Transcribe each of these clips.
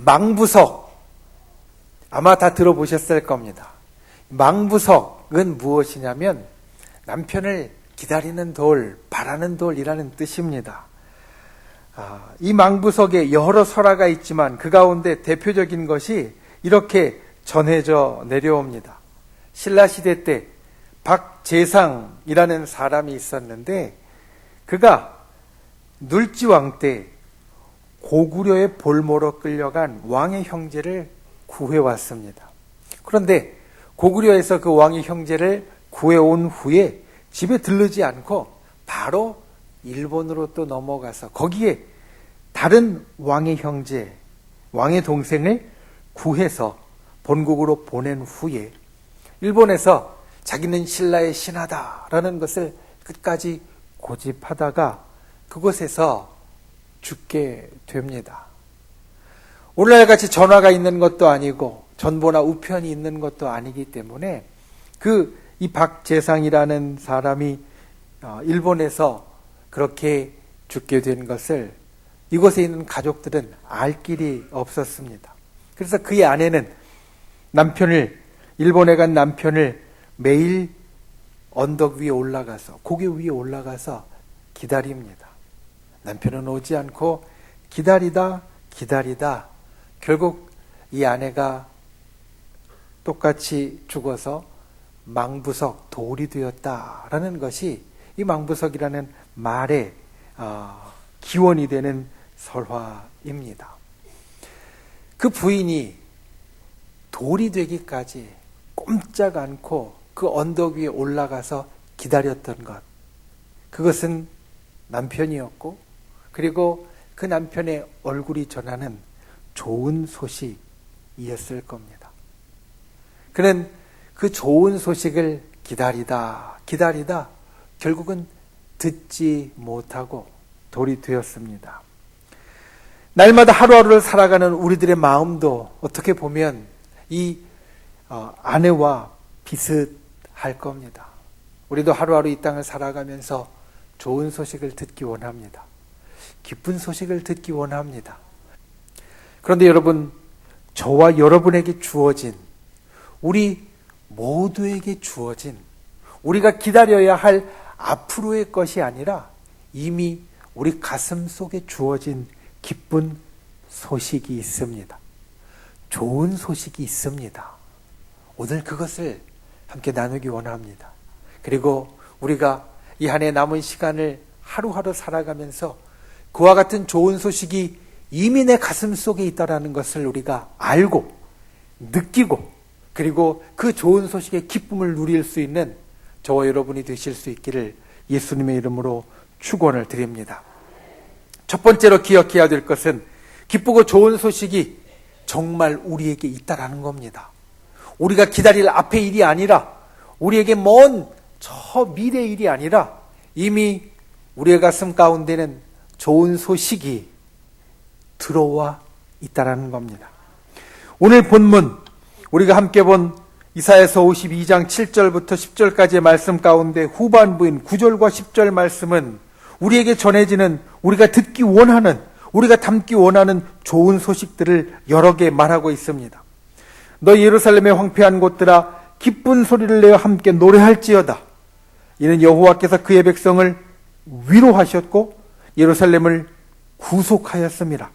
망부석, 아마 다 들어보셨을 겁니다. 망부석은 무엇이냐면 남편을 기다리는 돌, 바라는 돌이라는 뜻입니다. 이 망부석에 여러 설화가 있지만 그 가운데 대표적인 것이 이렇게 전해져 내려옵니다. 신라시대 때 박재상이라는 사람이 있었는데 그가 눌지왕 때 고구려의 볼모로 끌려간 왕의 형제를 구해왔습니다. 그런데 고구려에서 그 왕의 형제를 구해온 후에 집에 들르지 않고 바로 일본으로 또 넘어가서 거기에 다른 왕의 형제, 왕의 동생을 구해서 본국으로 보낸 후에 일본에서 자기는 신라의 신하다라는 것을 끝까지 고집하다가 그곳에서 죽게 됩니다. 오늘날 같이 전화가 있는 것도 아니고 전보나 우편이 있는 것도 아니기 때문에 이 박재상이라는 사람이 일본에서 그렇게 죽게 된 것을 이곳에 있는 가족들은 알 길이 없었습니다. 그래서 그의 아내는 일본에 간 남편을 매일 언덕 위에 올라가서, 고개 위에 올라가서 기다립니다. 남편은 오지 않고 기다리다 결국 이 아내가 똑같이 죽어서 망부석, 돌이 되었다라는 것이 이 망부석이라는 말의 기원이 되는 설화입니다. 그 부인이 돌이 되기까지 꼼짝 않고 그 언덕 위에 올라가서 기다렸던 것, 그것은 남편이었고, 그리고 그 남편의 얼굴이 전하는 좋은 소식이었을 겁니다. 그는 그 좋은 소식을 기다리다 결국은 듣지 못하고 돌이 되었습니다. 날마다 하루하루를 살아가는 우리들의 마음도 어떻게 보면 이 아내와 비슷할 겁니다. 우리도 하루하루 이 땅을 살아가면서 좋은 소식을 듣기 원합니다. 기쁜 소식을 듣기 원합니다. 그런데 여러분, 저와 여러분에게 주어진, 우리 모두에게 주어진, 우리가 기다려야 할 앞으로의 것이 아니라 이미 우리 가슴 속에 주어진 기쁜 소식이 있습니다. 좋은 소식이 있습니다. 오늘 그것을 함께 나누기 원합니다. 그리고 우리가 이 한 해 남은 시간을 하루하루 살아가면서 그와 같은 좋은 소식이 이미 내 가슴 속에 있다는 것을 우리가 알고 느끼고, 그리고 그 좋은 소식의 기쁨을 누릴 수 있는 저와 여러분이 되실 수 있기를 예수님의 이름으로 축원을 드립니다. 첫 번째로 기억해야 될 것은 기쁘고 좋은 소식이 정말 우리에게 있다라는 겁니다. 우리가 기다릴 앞의 일이 아니라, 우리에게 먼 저 미래의 일이 아니라 이미 우리의 가슴 가운데는 좋은 소식이 들어와 있다라는 겁니다. 오늘 본문, 우리가 함께 본 이사야서 52장 7절부터 10절까지의 말씀 가운데 후반부인 9절과 10절 말씀은 우리에게 전해지는, 우리가 듣기 원하는, 우리가 담기 원하는 좋은 소식들을 여러 개 말하고 있습니다. 너 예루살렘의 황폐한 곳들아 기쁜 소리를 내어 함께 노래할지어다. 이는 여호와께서 그의 백성을 위로하셨고 예루살렘을 구속하였습니다.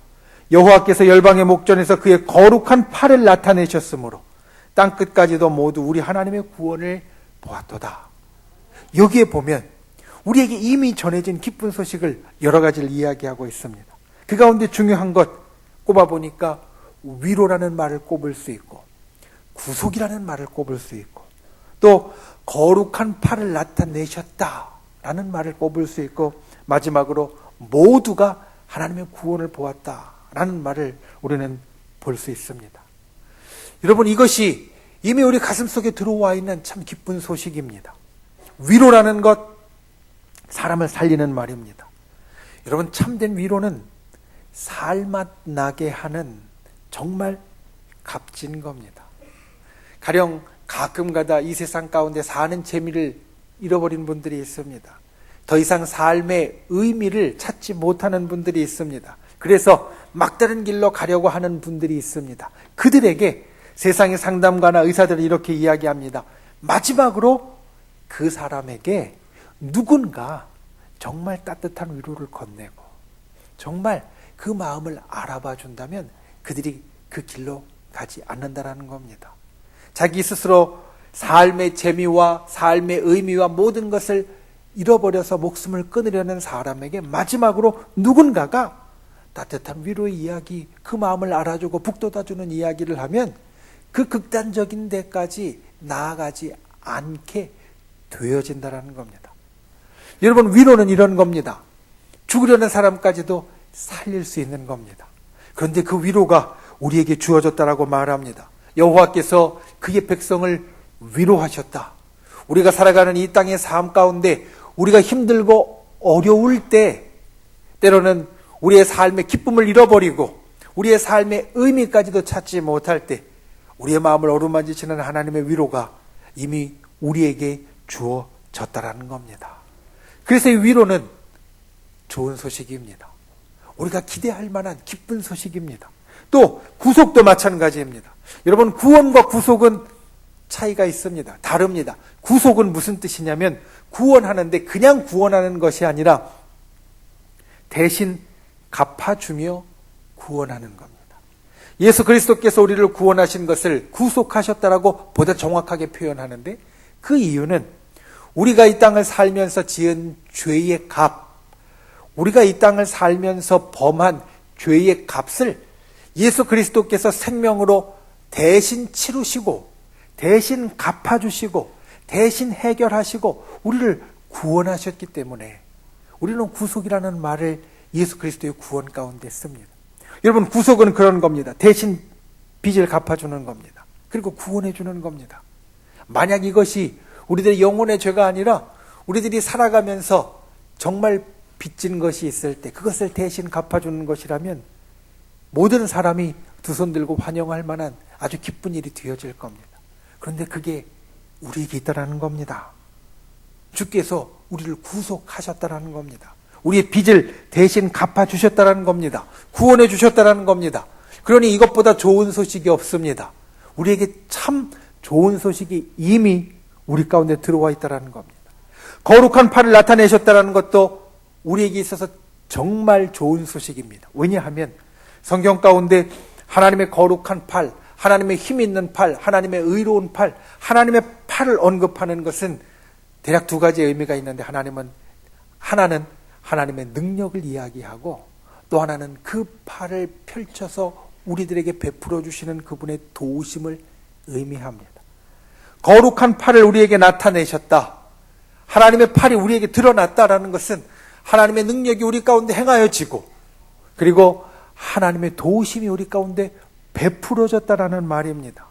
여호와께서 열방의 목전에서 그의 거룩한 팔을 나타내셨으므로 땅끝까지도 모두 우리 하나님의 구원을 보았도다. 여기에 보면 우리에게 이미 전해진 기쁜 소식을 여러 가지를 이야기하고 있습니다. 그 가운데 중요한 것 꼽아보니까 위로라는 말을 꼽을 수 있고, 구속이라는 말을 꼽을 수 있고, 또 거룩한 팔을 나타내셨다라는 말을 꼽을 수 있고, 마지막으로 모두가 하나님의 구원을 보았다라는 말을 우리는 볼 수 있습니다. 여러분, 이것이 이미 우리 가슴 속에 들어와 있는 참 기쁜 소식입니다. 위로라는 것, 사람을 살리는 말입니다. 여러분, 참된 위로는 살맛 나게 하는 정말 값진 겁니다. 가령 가끔가다 이 세상 가운데 사는 재미를 잃어버린 분들이 있습니다. 더 이상 삶의 의미를 찾지 못하는 분들이 있습니다. 그래서 막다른 길로 가려고 하는 분들이 있습니다. 그들에게 세상의 상담가나 의사들은 이렇게 이야기합니다. 마지막으로 그 사람에게 누군가 정말 따뜻한 위로를 건네고 정말 그 마음을 알아봐 준다면 그들이 그 길로 가지 않는다라는 겁니다. 자기 스스로 삶의 재미와 삶의 의미와 모든 것을 잃어버려서 목숨을 끊으려는 사람에게 마지막으로 누군가가 따뜻한 위로의 이야기, 그 마음을 알아주고 북돋아주는 이야기를 하면 그 극단적인 데까지 나아가지 않게 되어진다는 겁니다. 여러분, 위로는 이런 겁니다. 죽으려는 사람까지도 살릴 수 있는 겁니다. 그런데 그 위로가 우리에게 주어졌다라고 말합니다. 여호와께서 그의 백성을 위로하셨다. 우리가 살아가는 이 땅의 삶 가운데 우리가 힘들고 어려울 때, 때로는 우리의 삶의 기쁨을 잃어버리고 우리의 삶의 의미까지도 찾지 못할 때 우리의 마음을 어루만지시는 하나님의 위로가 이미 우리에게 주어졌다라는 겁니다. 그래서 이 위로는 좋은 소식입니다. 우리가 기대할 만한 기쁜 소식입니다. 또 구속도 마찬가지입니다. 여러분, 구원과 구속은 차이가 있습니다. 다릅니다. 구속은 무슨 뜻이냐면 구원하는데 그냥 구원하는 것이 아니라 대신 갚아주며 구원하는 겁니다. 예수 그리스도께서 우리를 구원하신 것을 구속하셨다라고 보다 정확하게 표현하는데 그 이유는 우리가 이 땅을 살면서 지은 죄의 값, 우리가 이 땅을 살면서 범한 죄의 값을 예수 그리스도께서 생명으로 대신 치르시고 대신 갚아주시고 대신 해결하시고 우리를 구원하셨기 때문에 우리는 구속이라는 말을 예수 그리스도의 구원 가운데 씁니다. 여러분, 구속은 그런 겁니다. 대신 빚을 갚아주는 겁니다. 그리고 구원해 주는 겁니다. 만약 이것이 우리들의 영혼의 죄가 아니라 우리들이 살아가면서 정말 빚진 것이 있을 때 그것을 대신 갚아주는 것이라면 모든 사람이 두 손 들고 환영할 만한 아주 기쁜 일이 되어질 겁니다. 그런데 그게 우리에게 있다라는 겁니다. 주께서 우리를 구속하셨다라는 겁니다. 우리의 빚을 대신 갚아주셨다라는 겁니다. 구원해 주셨다라는 겁니다. 그러니 이것보다 좋은 소식이 없습니다. 우리에게 참 좋은 소식이 이미 우리 가운데 들어와 있다라는 겁니다. 거룩한 팔을 나타내셨다라는 것도 우리에게 있어서 정말 좋은 소식입니다. 왜냐하면 성경 가운데 하나님의 거룩한 팔, 하나님의 힘 있는 팔, 하나님의 의로운 팔, 하나님의 팔을 언급하는 것은 대략 두 가지의 의미가 있는데 하나는 하나님의 능력을 이야기하고 또 하나는 그 팔을 펼쳐서 우리들에게 베풀어 주시는 그분의 도우심을 의미합니다. 거룩한 팔을 우리에게 나타내셨다. 하나님의 팔이 우리에게 드러났다라는 것은 하나님의 능력이 우리 가운데 행하여지고 그리고 하나님의 도우심이 우리 가운데 베풀어졌다라는 말입니다.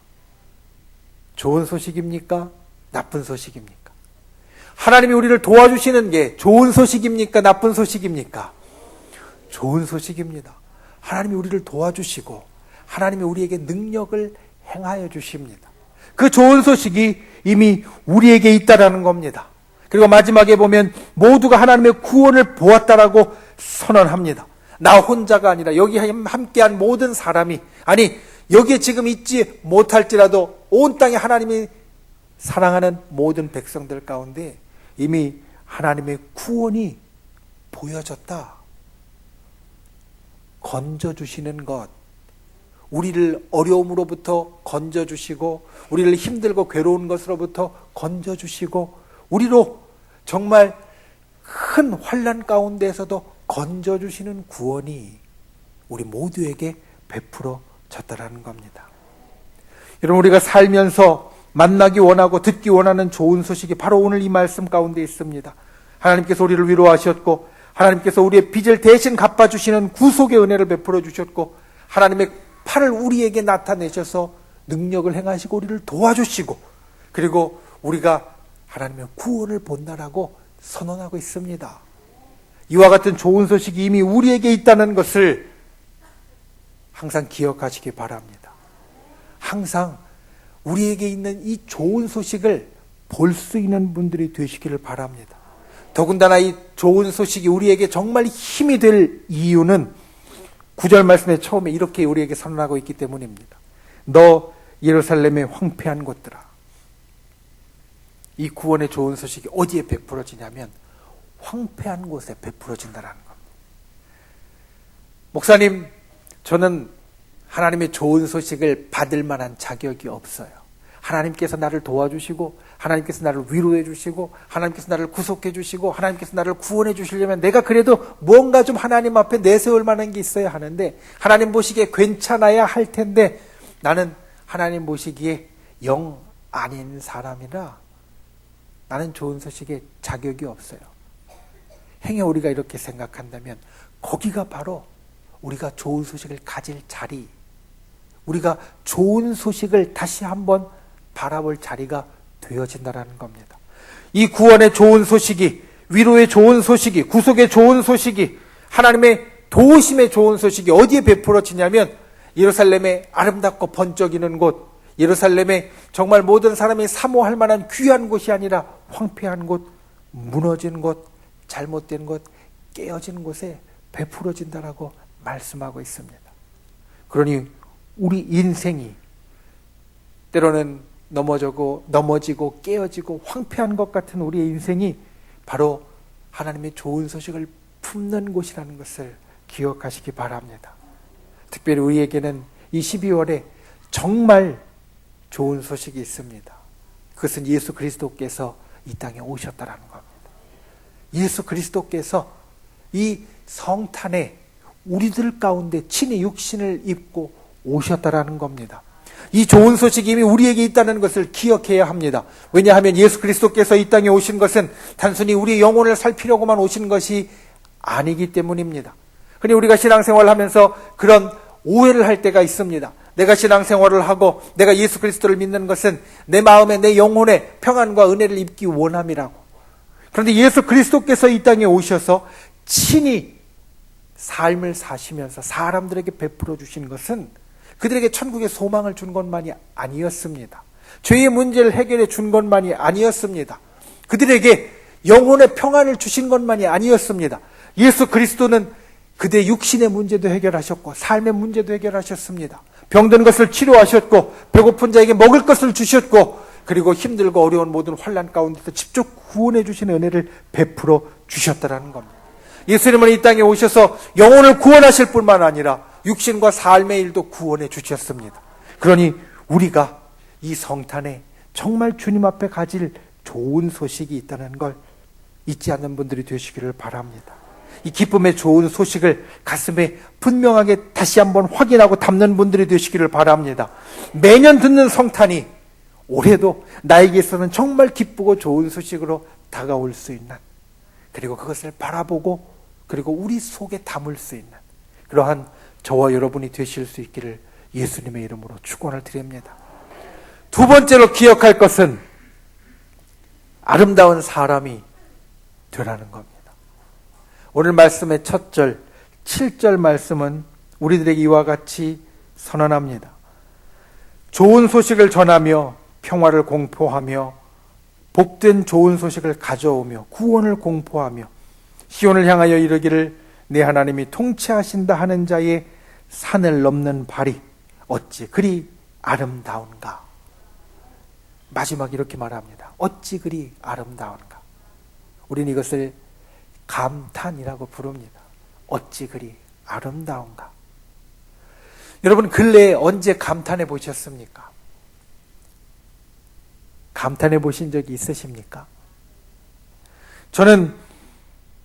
좋은 소식입니까? 나쁜 소식입니까? 하나님이 우리를 도와주시는 게 좋은 소식입니까? 나쁜 소식입니까? 좋은 소식입니다. 하나님이 우리를 도와주시고 하나님이 우리에게 능력을 행하여 주십니다. 그 좋은 소식이 이미 우리에게 있다라는 겁니다. 그리고 마지막에 보면 모두가 하나님의 구원을 보았다라고 선언합니다. 나 혼자가 아니라 여기 함께한 모든 사람이, 아니 여기에 지금 있지 못할지라도 온 땅에 하나님이 사랑하는 모든 백성들 가운데 이미 하나님의 구원이 보여졌다. 건져주시는 것, 우리를 어려움으로부터 건져주시고 우리를 힘들고 괴로운 것으로부터 건져주시고 우리로 정말 큰 환난 가운데에서도 건져주시는 구원이 우리 모두에게 베풀어졌다라는 겁니다. 여러분, 우리가 살면서 만나기 원하고 듣기 원하는 좋은 소식이 바로 오늘 이 말씀 가운데 있습니다. 하나님께서 우리를 위로하셨고 하나님께서 우리의 빚을 대신 갚아주시는 구속의 은혜를 베풀어 주셨고 하나님의 팔을 우리에게 나타내셔서 능력을 행하시고 우리를 도와주시고 그리고 우리가 하나님의 구원을 본다라고 선언하고 있습니다. 이와 같은 좋은 소식이 이미 우리에게 있다는 것을 항상 기억하시기 바랍니다. 항상 우리에게 있는 이 좋은 소식을 볼 수 있는 분들이 되시기를 바랍니다. 더군다나 이 좋은 소식이 우리에게 정말 힘이 될 이유는 9절 말씀의 처음에 이렇게 우리에게 선언하고 있기 때문입니다. 너 예루살렘의 황폐한 곳들아. 이 구원의 좋은 소식이 어디에 베풀어지냐면 황폐한 곳에 베풀어진다는 겁니다. 목사님, 저는 하나님의 좋은 소식을 받을 만한 자격이 없어요. 하나님께서 나를 도와주시고 하나님께서 나를 위로해 주시고 하나님께서 나를 구속해 주시고 하나님께서 나를 구원해 주시려면 내가 그래도 뭔가 좀 하나님 앞에 내세울 만한 게 있어야 하는데, 하나님 보시기에 괜찮아야 할 텐데 나는 하나님 보시기에 영 아닌 사람이라 나는 좋은 소식에 자격이 없어요. 행여 우리가 이렇게 생각한다면 거기가 바로 우리가 좋은 소식을 가질 자리, 우리가 좋은 소식을 다시 한번 바라볼 자리가 되어진다는 겁니다. 이 구원의 좋은 소식이, 위로의 좋은 소식이, 구속의 좋은 소식이, 하나님의 도우심의 좋은 소식이 어디에 베풀어지냐면 예루살렘의 아름답고 번쩍이는 곳, 예루살렘의 정말 모든 사람이 사모할 만한 귀한 곳이 아니라 황폐한 곳, 무너진 곳, 잘못된 곳, 깨어진 곳에 베풀어진다라고 말씀하고 있습니다. 그러니 우리 인생이 때로는 넘어지고 깨어지고 황폐한 것 같은 우리의 인생이 바로 하나님의 좋은 소식을 품는 곳이라는 것을 기억하시기 바랍니다. 특별히 우리에게는 이 12월에 정말 좋은 소식이 있습니다. 그것은 예수 그리스도께서 이 땅에 오셨다는 겁니다. 예수 그리스도께서 이 성탄에 우리들 가운데 친히 육신을 입고 오셨다라는 겁니다. 이 좋은 소식이 이미 우리에게 있다는 것을 기억해야 합니다. 왜냐하면 예수 그리스도께서 이 땅에 오신 것은 단순히 우리의 영혼을 살피려고만 오신 것이 아니기 때문입니다. 그러니 우리가 신앙생활을 하면서 그런 오해를 할 때가 있습니다. 내가 신앙생활을 하고 내가 예수 그리스도를 믿는 것은 내 마음에 내 영혼에 평안과 은혜를 입기 원함이라고. 그런데 예수 그리스도께서 이 땅에 오셔서 친히 삶을 사시면서 사람들에게 베풀어 주신 것은 그들에게 천국의 소망을 준 것만이 아니었습니다. 죄의 문제를 해결해 준 것만이 아니었습니다. 그들에게 영혼의 평안을 주신 것만이 아니었습니다. 예수 그리스도는 그들의 육신의 문제도 해결하셨고 삶의 문제도 해결하셨습니다. 병든 것을 치료하셨고 배고픈 자에게 먹을 것을 주셨고 그리고 힘들고 어려운 모든 환난 가운데서 직접 구원해 주신 은혜를 베풀어 주셨다는 겁니다. 예수님은 이 땅에 오셔서 영혼을 구원하실 뿐만 아니라 육신과 삶의 일도 구원해 주셨습니다. 그러니 우리가 이 성탄에 정말 주님 앞에 가질 좋은 소식이 있다는 걸 잊지 않는 분들이 되시기를 바랍니다. 이 기쁨의 좋은 소식을 가슴에 분명하게 다시 한번 확인하고 담는 분들이 되시기를 바랍니다. 매년 듣는 성탄이 올해도 나에게서는 정말 기쁘고 좋은 소식으로 다가올 수 있는, 그리고 그것을 바라보고 그리고 우리 속에 담을 수 있는 그러한 저와 여러분이 되실 수 있기를 예수님의 이름으로 축원을 드립니다. 두 번째로 기억할 것은 아름다운 사람이 되라는 겁니다. 오늘 말씀의 첫 절, 7절 말씀은 우리들에게 이와 같이 선언합니다. 좋은 소식을 전하며 평화를 공포하며 복된 좋은 소식을 가져오며 구원을 공포하며 시온을 향하여 이르기를 내 하나님이 통치하신다 하는 자의 산을 넘는 발이 어찌 그리 아름다운가. 마지막 이렇게 말합니다. 어찌 그리 아름다운가. 우리는 이것을 감탄이라고 부릅니다. 어찌 그리 아름다운가. 여러분 근래에 언제 감탄해 보셨습니까? 감탄해 보신 적이 있으십니까? 저는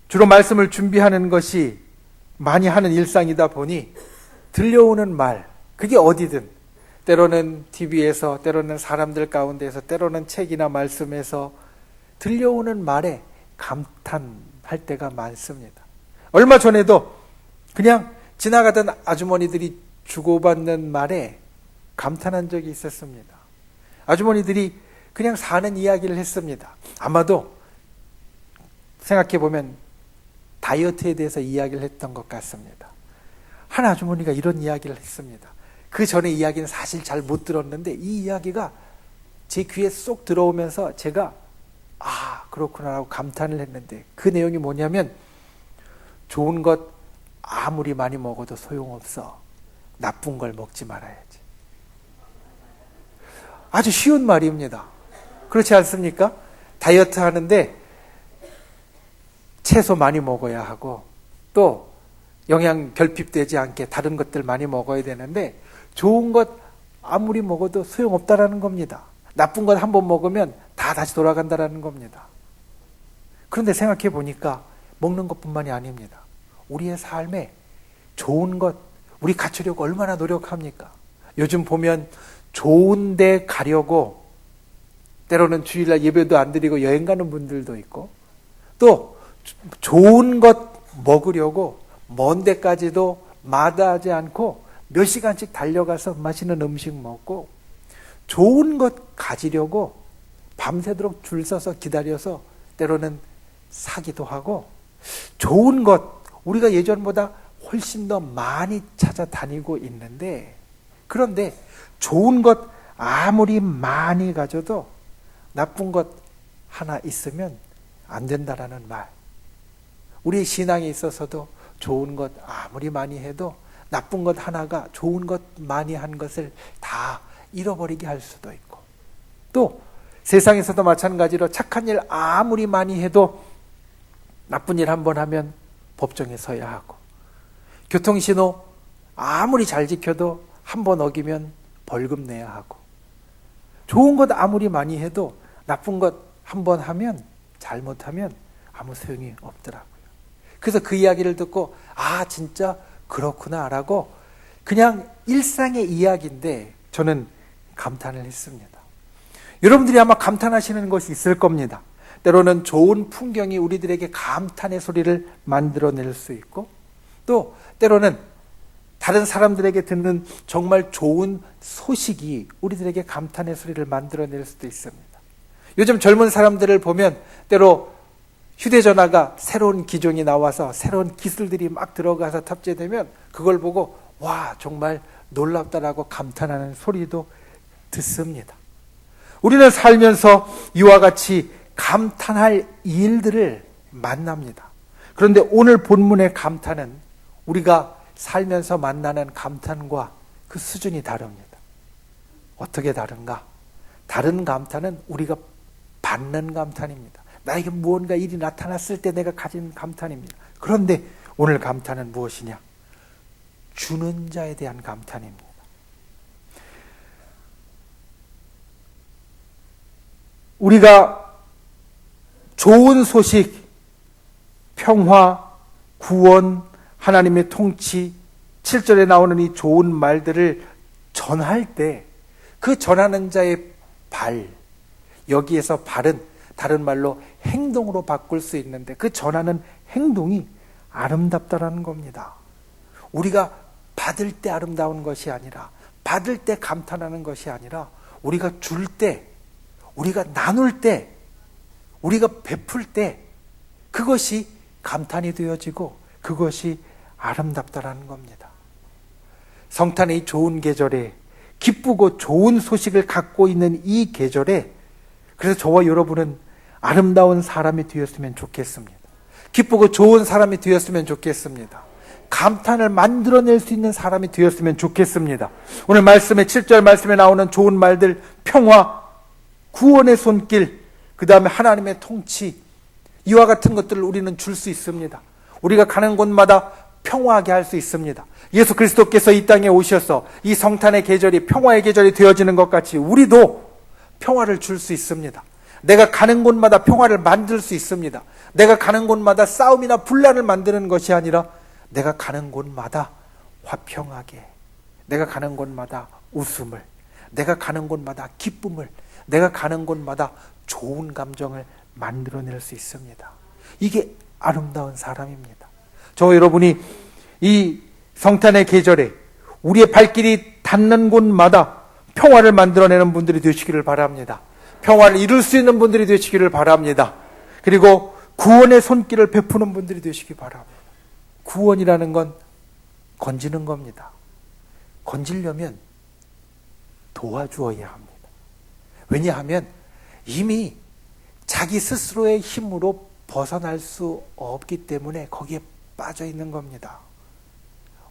주로 말씀을 준비하는 것이 많이 하는 일상이다 보니 들려오는 말, 그게 어디든, 때로는 TV에서, 때로는 사람들 가운데에서, 때로는 책이나 말씀에서 들려오는 말에 감탄할 때가 많습니다. 얼마 전에도 그냥 지나가던 아주머니들이 주고받는 말에 감탄한 적이 있었습니다. 아주머니들이 그냥 사는 이야기를 했습니다. 아마도 생각해보면 다이어트에 대해서 이야기를 했던 것 같습니다. 한 아주머니가 이런 이야기를 했습니다. 그 전에 이야기는 사실 잘 못 들었는데 이 이야기가 제 귀에 쏙 들어오면서 제가 그렇구나 라고 감탄을 했는데 그 내용이 뭐냐면 좋은 것 아무리 많이 먹어도 소용없어. 나쁜 걸 먹지 말아야지. 아주 쉬운 말입니다. 그렇지 않습니까? 다이어트 하는데 채소 많이 먹어야 하고 또 영양 결핍되지 않게 다른 것들 많이 먹어야 되는데 좋은 것 아무리 먹어도 소용없다라는 겁니다. 나쁜 것 한 번 먹으면 다 다시 돌아간다라는 겁니다. 그런데 생각해 보니까 먹는 것뿐만이 아닙니다. 우리의 삶에 좋은 것 우리 갖추려고 얼마나 노력합니까? 요즘 보면 좋은 데 가려고 때로는 주일날 예배도 안 드리고 여행 가는 분들도 있고 또 좋은 것 먹으려고 먼 데까지도 마다하지 않고 몇 시간씩 달려가서 맛있는 음식 먹고 좋은 것 가지려고 밤새도록 줄 서서 기다려서 때로는 사기도 하고 좋은 것 우리가 예전보다 훨씬 더 많이 찾아다니고 있는데 그런데 좋은 것 아무리 많이 가져도 나쁜 것 하나 있으면 안 된다라는 말. 우리 신앙에 있어서도 좋은 것 아무리 많이 해도 나쁜 것 하나가 좋은 것 많이 한 것을 다 잃어버리게 할 수도 있고 또 세상에서도 마찬가지로 착한 일 아무리 많이 해도 나쁜 일 한 번 하면 법정에 서야 하고 교통신호 아무리 잘 지켜도 한 번 어기면 벌금 내야 하고 좋은 것 아무리 많이 해도 나쁜 것 한 번 하면 잘못하면 아무 소용이 없더라고요. 그래서 그 이야기를 듣고 아 진짜 그렇구나 라고 그냥 일상의 이야기인데 저는 감탄을 했습니다. 여러분들이 아마 감탄하시는 것이 있을 겁니다. 때로는 좋은 풍경이 우리들에게 감탄의 소리를 만들어낼 수 있고 또 때로는 다른 사람들에게 듣는 정말 좋은 소식이 우리들에게 감탄의 소리를 만들어낼 수도 있습니다. 요즘 젊은 사람들을 보면 때로 휴대전화가 새로운 기종이 나와서 새로운 기술들이 막 들어가서 탑재되면 그걸 보고 와 정말 놀랍다라고 감탄하는 소리도 듣습니다. 우리는 살면서 이와 같이 감탄할 일들을 만납니다. 그런데 오늘 본문의 감탄은 우리가 살면서 만나는 감탄과 그 수준이 다릅니다. 어떻게 다른가? 다른 감탄은 우리가 받는 감탄입니다. 나에게 무언가 일이 나타났을 때 내가 가진 감탄입니다. 그런데 오늘 감탄은 무엇이냐? 주는 자에 대한 감탄입니다. 우리가 좋은 소식, 평화, 구원, 하나님의 통치, 7절에 나오는 이 좋은 말들을 전할 때 그 전하는 자의 발, 여기에서 발은 다른 말로 행동으로 바꿀 수 있는데 그 전하는 행동이 아름답다라는 겁니다. 우리가 받을 때 아름다운 것이 아니라 받을 때 감탄하는 것이 아니라 우리가 줄 때, 우리가 나눌 때, 우리가 베풀 때 그것이 감탄이 되어지고 그것이 아름답다라는 겁니다. 성탄의 이 좋은 계절에 기쁘고 좋은 소식을 갖고 있는 이 계절에 그래서 저와 여러분은 아름다운 사람이 되었으면 좋겠습니다. 기쁘고 좋은 사람이 되었으면 좋겠습니다. 감탄을 만들어낼 수 있는 사람이 되었으면 좋겠습니다. 오늘 말씀에 7절 말씀에 나오는 좋은 말들 평화, 구원의 손길, 그 다음에 하나님의 통치 이와 같은 것들을 우리는 줄 수 있습니다. 우리가 가는 곳마다 평화하게 할 수 있습니다. 예수 그리스도께서 이 땅에 오셔서 이 성탄의 계절이 평화의 계절이 되어지는 것 같이 우리도 평화를 줄 수 있습니다. 내가 가는 곳마다 평화를 만들 수 있습니다. 내가 가는 곳마다 싸움이나 분란을 만드는 것이 아니라 내가 가는 곳마다 화평하게, 내가 가는 곳마다 웃음을, 내가 가는 곳마다 기쁨을, 내가 가는 곳마다 좋은 감정을 만들어낼 수 있습니다. 이게 아름다운 사람입니다. 저 여러분이 이 성탄의 계절에 우리의 발길이 닿는 곳마다 평화를 만들어내는 분들이 되시기를 바랍니다. 평화를 이룰 수 있는 분들이 되시기를 바랍니다. 그리고 구원의 손길을 베푸는 분들이 되시기 바랍니다. 구원이라는 건 건지는 겁니다. 건지려면 도와주어야 합니다. 왜냐하면 이미 자기 스스로의 힘으로 벗어날 수 없기 때문에 거기에 빠져 있는 겁니다.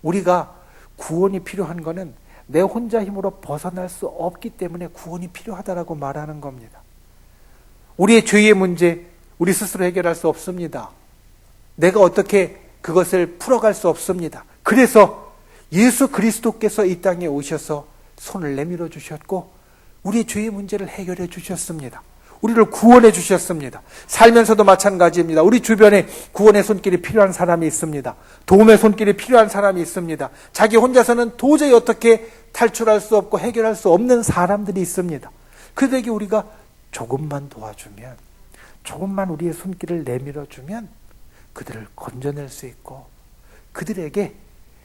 우리가 구원이 필요한 것은 내 혼자 힘으로 벗어날 수 없기 때문에 구원이 필요하다라고 말하는 겁니다. 우리의 죄의 문제, 우리 스스로 해결할 수 없습니다. 내가 어떻게 그것을 풀어갈 수 없습니다. 그래서 예수 그리스도께서 이 땅에 오셔서 손을 내밀어 주셨고 우리의 죄의 문제를 해결해 주셨습니다. 우리를 구원해 주셨습니다. 살면서도 마찬가지입니다. 우리 주변에 구원의 손길이 필요한 사람이 있습니다. 도움의 손길이 필요한 사람이 있습니다. 자기 혼자서는 도저히 어떻게 탈출할 수 없고 해결할 수 없는 사람들이 있습니다. 그들에게 우리가 조금만 도와주면, 조금만 우리의 손길을 내밀어 주면 그들을 건져낼 수 있고 그들에게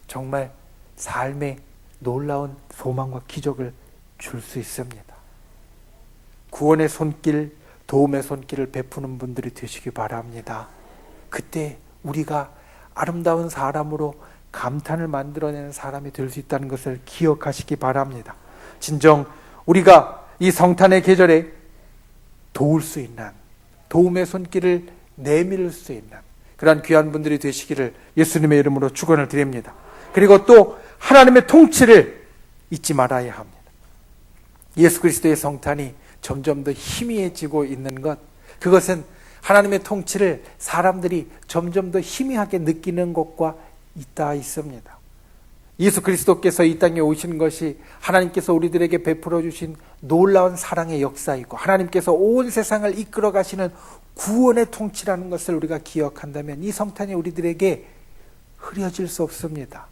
정말 삶의 놀라운 소망과 기적을 줄 수 있습니다. 구원의 손길, 도움의 손길을 베푸는 분들이 되시기 바랍니다. 그때 우리가 아름다운 사람으로 감탄을 만들어내는 사람이 될 수 있다는 것을 기억하시기 바랍니다. 진정 우리가 이 성탄의 계절에 도울 수 있는, 도움의 손길을 내밀 수 있는 그러한 귀한 분들이 되시기를 예수님의 이름으로 축원을 드립니다. 그리고 또 하나님의 통치를 잊지 말아야 합니다. 예수 그리스도의 성탄이 점점 더 희미해지고 있는 것, 그것은 하나님의 통치를 사람들이 점점 더 희미하게 느끼는 것과 있습니다. 예수 그리스도께서 이 땅에 오신 것이 하나님께서 우리들에게 베풀어 주신 놀라운 사랑의 역사이고 하나님께서 온 세상을 이끌어 가시는 구원의 통치라는 것을 우리가 기억한다면 이 성탄이 우리들에게 흐려질 수 없습니다.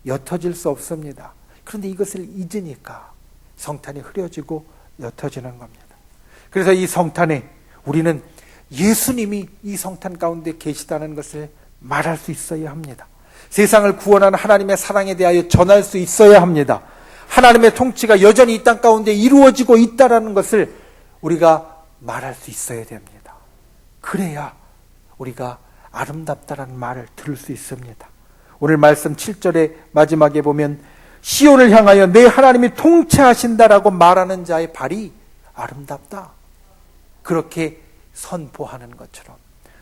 옅어질 수 없습니다. 그런데 이것을 잊으니까 성탄이 흐려지고 옅어지는 겁니다. 그래서 이 성탄에 우리는 예수님이 이 성탄 가운데 계시다는 것을 말할 수 있어야 합니다. 세상을 구원하는 하나님의 사랑에 대하여 전할 수 있어야 합니다. 하나님의 통치가 여전히 이 땅 가운데 이루어지고 있다는 것을 우리가 말할 수 있어야 됩니다. 그래야 우리가 아름답다라는 말을 들을 수 있습니다. 오늘 말씀 7절의 마지막에 보면 시온을 향하여 내 하나님이 통치하신다라고 말하는 자의 발이 아름답다. 그렇게 선포하는 것처럼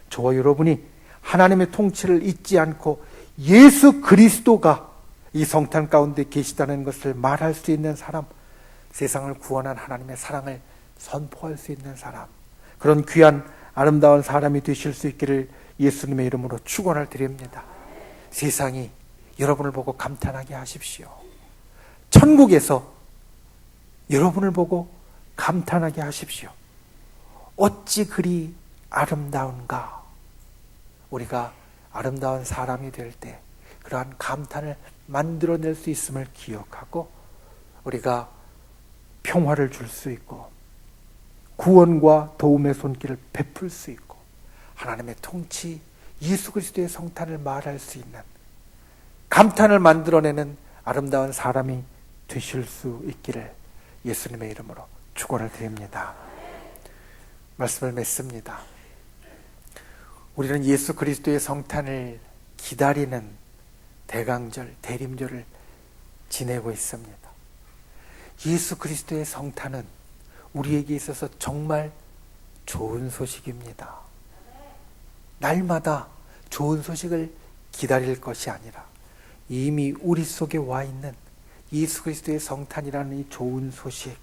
저와 여러분이 하나님의 통치를 잊지 않고 예수 그리스도가 이 성탄 가운데 계시다는 것을 말할 수 있는 사람, 세상을 구원한 하나님의 사랑을 선포할 수 있는 사람, 그런 귀한 아름다운 사람이 되실 수 있기를 예수님의 이름으로 축원을 드립니다. 세상이 여러분을 보고 감탄하게 하십시오. 천국에서 여러분을 보고 감탄하게 하십시오. 어찌 그리 아름다운가. 우리가 아름다운 사람이 될 때 그러한 감탄을 만들어낼 수 있음을 기억하고 우리가 평화를 줄 수 있고 구원과 도움의 손길을 베풀 수 있고 하나님의 통치, 예수 그리스도의 성탄을 말할 수 있는 감탄을 만들어내는 아름다운 사람이 되실 수 있기를 예수님의 이름으로 축원을 드립니다. 말씀을 맺습니다. 우리는 예수 그리스도의 성탄을 기다리는 대강절, 대림절을 지내고 있습니다. 예수 그리스도의 성탄은 우리에게 있어서 정말 좋은 소식입니다. 날마다 좋은 소식을 기다릴 것이 아니라 이미 우리 속에 와 있는 예수 그리스도의 성탄이라는 이 좋은 소식,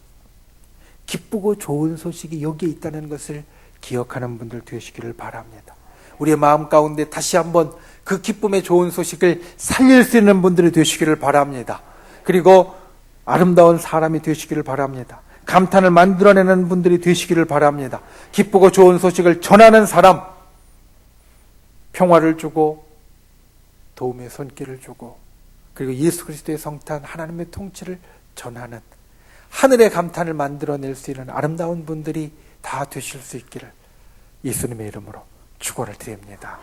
기쁘고 좋은 소식이 여기에 있다는 것을 기억하는 분들 되시기를 바랍니다. 우리의 마음 가운데 다시 한번 그 기쁨의 좋은 소식을 살릴 수 있는 분들이 되시기를 바랍니다. 그리고 아름다운 사람이 되시기를 바랍니다. 감탄을 만들어내는 분들이 되시기를 바랍니다. 기쁘고 좋은 소식을 전하는 사람, 평화를 주고 도움의 손길을 주고 그리고 예수 그리스도의 성탄, 하나님의 통치를 전하는 하늘의 감탄을 만들어낼 수 있는 아름다운 분들이 다 되실 수 있기를 예수님의 이름으로 축원을 드립니다.